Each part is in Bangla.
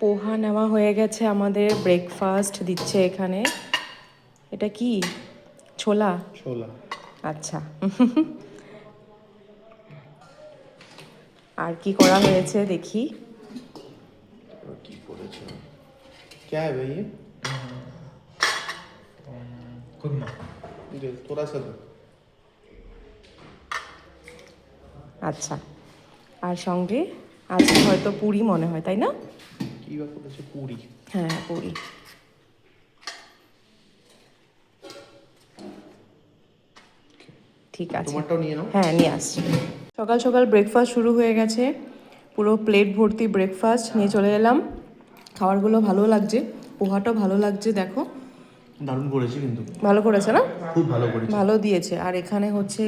পোহা নেওয়া হয়ে গেছে আমাদের, ব্রেকফাস্ট দিচ্ছে এখানে। এটা কি ছোলা? ছোলা। আচ্ছা। আর কি করা হয়েছে দেখি। কি করেছে? क्या है भाई ये? खुरमा। थोड़ा सा दो। আচ্ছা, আর সঙ্গে আজকে হয়তো পুরি মনে হয়, তাই না? কি বা করেছে? পুরি। হ্যাঁ, পুরি। ঠিক আছে, তোমারটাও নিয়ে নাও। হ্যাঁ নিয়ে আসছি। সকাল সকাল ব্রেকফাস্ট শুরু হয়ে গেছে, পুরো প্লেট ভর্তি ব্রেকফাস্ট নিয়ে চলে এলাম। খাবারগুলো ভালো লাগছে, পোহাটাও ভালো লাগছে, দেখো দারুণ করেছে কিন্তু। ভালো করেছে না? খুব ভালো করেছে। ভালো দিয়েছে। আর এখানে হচ্ছে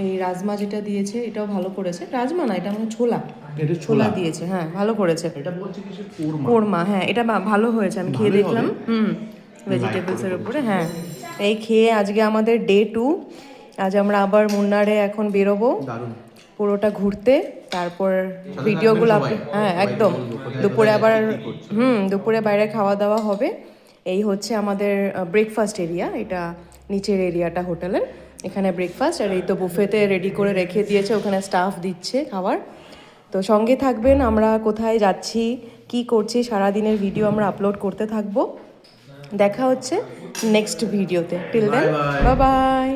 এই রাজমা যেটা দিয়েছে এটাও ভালো করেছে। রাজমা না, এটা মানে ছোলা, এটা ছোলা দিয়েছে, হ্যাঁ ভালো করেছে। এটা বলছে কিসের কোরমা? কোরমা, হ্যাঁ এটা ভালো হয়েছে, আমি খেয়ে ভালোই দেখলাম। হবে। ভেজিটেবলসের উপরে, হ্যাঁ। এই খেয়ে আজকে আমাদের ডে 2। আজ আমরা আবার মুন্নারে এখন বেরোবো দারুণ। পুরোটা ঘুরতে, তারপর ভিডিওগুলো হ্যাঁ সবাই একদম। বলবো কোথায় দুপুরে কোথায় আবার যাচ্ছি, কি করছি। দুপুরে বাইরে খাওয়া দাওয়া হবে। এই হচ্ছে আমাদের ব্রেকফাস্ট এরিয়া, এটা নিচের এরিয়াটা হোটেলের। এখানে ব্রেকফাস্ট, আর এই তো বুফেতে রেডি করে রেখে দিয়েছে, ওখানে স্টাফ দিচ্ছে খাবার। তো সঙ্গে থাকবেন, আমরা কোথায় যাচ্ছি কি করছি সারাদিনের ভিডিও আমরা আপলোড করতে থাকবো। দেখা হচ্ছে নেক্সট ভিডিওতে। Till then, bye by.